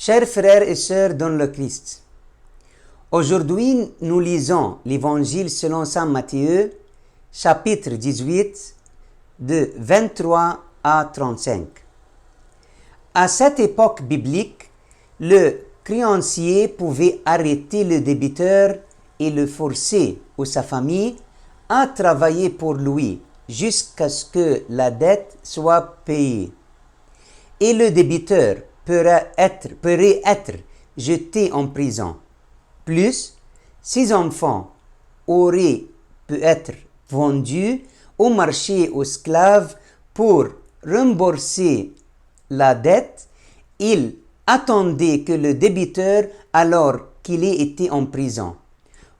Chers frères et sœurs dans le Christ, aujourd'hui nous lisons l'Évangile selon saint Matthieu, chapitre 18, de 23 à 35. À cette époque biblique, le créancier pouvait arrêter le débiteur et le forcer ou sa famille à travailler pour lui jusqu'à ce que la dette soit payée. Et le débiteur pourrait être jeté en prison. Plus, ses enfants auraient pu être vendus au marché aux esclaves pour rembourser la dette. Il attendait que le débiteur, alors qu'il ait été en prison,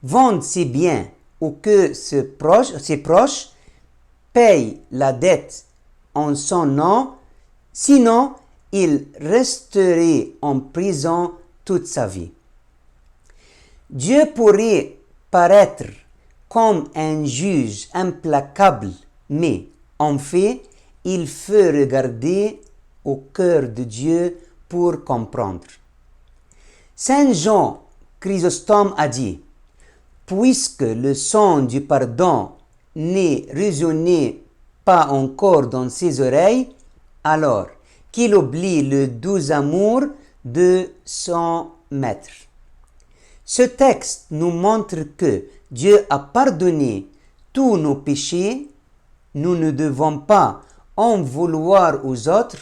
vende ses biens ou que ses proches payent la dette en son nom, sinon il resterait en prison toute sa vie. Dieu pourrait paraître comme un juge implacable, mais en fait, il faut regarder au cœur de Dieu pour comprendre. Saint Jean Chrysostome a dit: puisque le son du pardon ne résonnait pas encore dans ses oreilles, alors qu'il oublie le doux amour de son maître. Ce texte nous montre que Dieu a pardonné tous nos péchés. Nous ne devons pas en vouloir aux autres,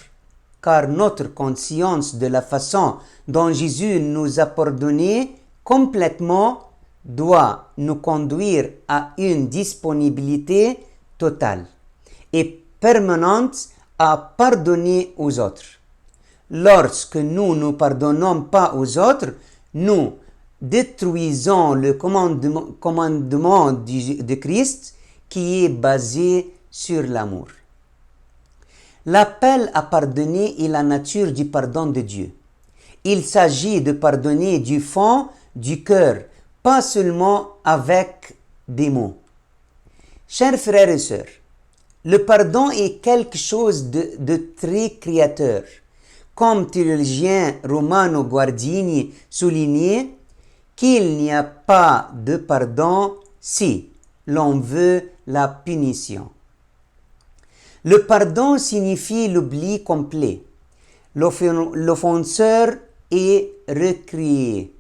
car notre conscience de la façon dont Jésus nous a pardonné complètement doit nous conduire à une disponibilité totale et permanente à pardonner aux autres. Lorsque nous ne pardonnons pas aux autres, nous détruisons le commandement de Christ qui est basé sur l'amour. L'appel à pardonner est la nature du pardon de Dieu. Il s'agit de pardonner du fond du cœur, pas seulement avec des mots. Chers frères et sœurs, le pardon est quelque chose de très créateur. Comme théologien Romano Guardini soulignait qu'il n'y a pas de pardon si l'on veut la punition. Le pardon signifie l'oubli complet. L'offenseur est recréé.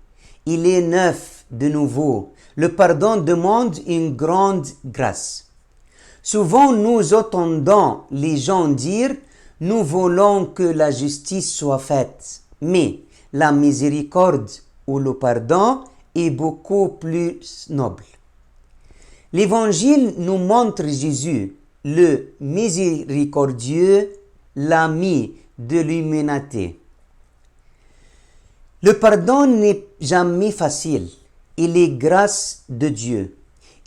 Il est neuf de nouveau. Le pardon demande une grande grâce. Souvent, nous entendons les gens dire: nous voulons que la justice soit faite. Mais la miséricorde ou le pardon est beaucoup plus noble. L'Évangile nous montre Jésus, le miséricordieux, l'ami de l'humanité. Le pardon n'est jamais facile. Il est grâce de Dieu.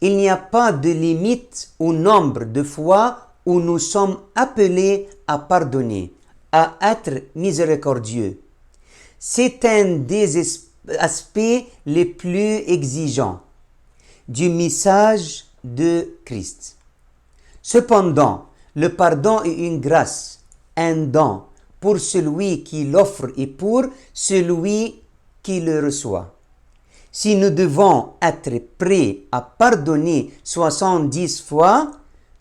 Il n'y a pas de limite au nombre de fois où nous sommes appelés à pardonner, à être miséricordieux. C'est un des aspects les plus exigeants du message de Christ. Cependant, le pardon est une grâce, un don pour celui qui l'offre et pour celui qui le reçoit. Si nous devons être prêts à pardonner 70 fois,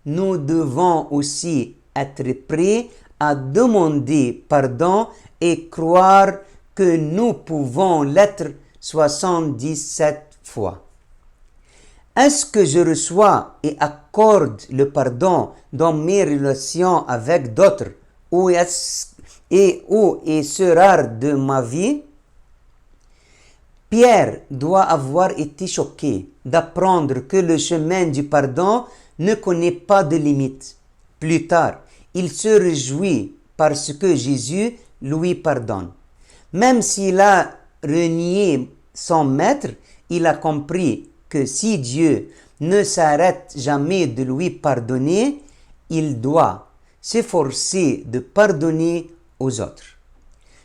nous devons aussi être prêts à demander pardon et croire que nous pouvons l'être 77 fois. Est-ce que je reçois et accorde le pardon dans mes relations avec d'autres où est-ce rare de ma vie? Pierre doit avoir été choqué d'apprendre que le chemin du pardon ne connaît pas de limite. Plus tard, il se réjouit parce que Jésus lui pardonne. Même s'il a renié son maître, il a compris que si Dieu ne s'arrête jamais de lui pardonner, il doit s'efforcer de pardonner aux autres.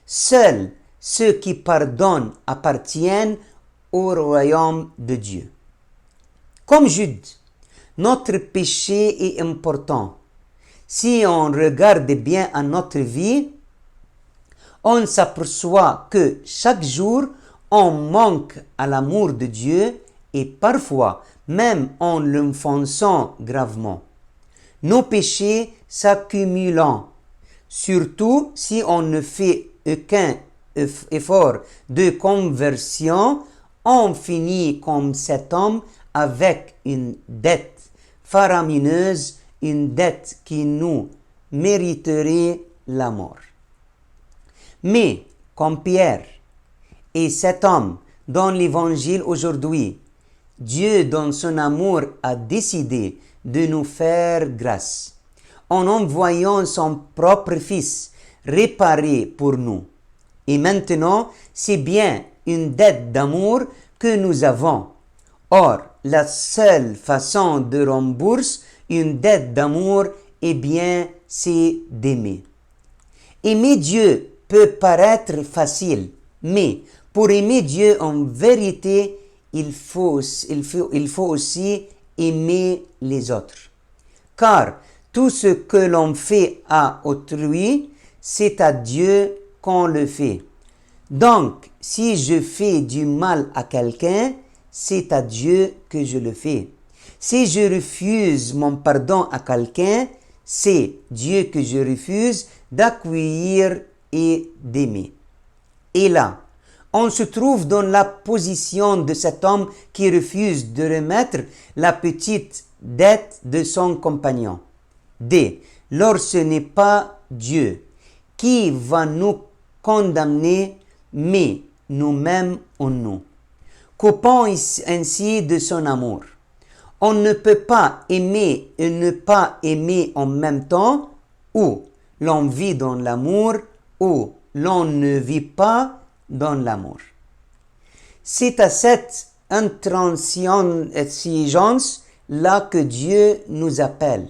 Seuls ceux qui pardonnent appartiennent au royaume de Dieu. Comme Jude, notre péché est important. Si on regarde bien à notre vie, on s'aperçoit que chaque jour, on manque à l'amour de Dieu et parfois même en l'offensant gravement. Nos péchés s'accumulant, surtout si on ne fait aucun effort de conversion, on finit comme cet homme avec une dette faramineuse, une dette qui nous mériterait la mort. Mais, comme Pierre et cet homme dans l'Évangile aujourd'hui, Dieu, dans son amour, a décidé de nous faire grâce en envoyant son propre Fils réparer pour nous. Et maintenant, c'est bien une dette d'amour que nous avons. Or, la seule façon de rembourser une dette d'amour, eh bien, c'est d'aimer. Aimer Dieu peut paraître facile, mais pour aimer Dieu en vérité, il faut aussi aimer les autres. Car tout ce que l'on fait à autrui, c'est à Dieu qu'on le fait. Donc, si je fais du mal à quelqu'un, c'est à Dieu que je le fais. Si je refuse mon pardon à quelqu'un, c'est Dieu que je refuse d'accueillir et d'aimer. Et là, on se trouve dans la position de cet homme qui refuse de remettre la petite dette de son compagnon. D. Lors ce n'est pas Dieu qui va nous condamner, mais nous-mêmes en nous. Coupons ainsi de son amour. On ne peut pas aimer et ne pas aimer en même temps, ou l'on vit dans l'amour, ou l'on ne vit pas dans l'amour. C'est à cette intransigeance-là que Dieu nous appelle.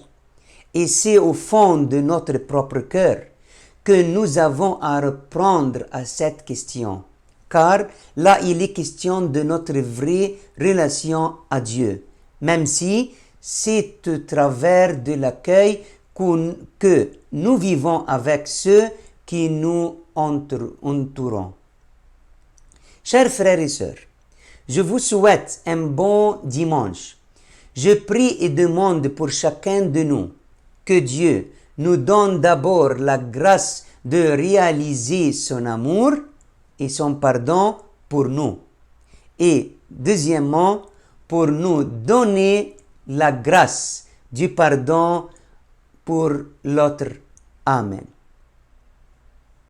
Et c'est au fond de notre propre cœur que nous avons à répondre à cette question. Car là, il est question de notre vraie relation à Dieu, même si c'est au travers de l'accueil que nous vivons avec ceux qui nous entourent. Chers frères et sœurs, je vous souhaite un bon dimanche. Je prie et demande pour chacun de nous que Dieu nous donne d'abord la grâce de réaliser son amour et son pardon pour nous. Et deuxièmement, pour nous donner la grâce du pardon pour l'autre. Amen.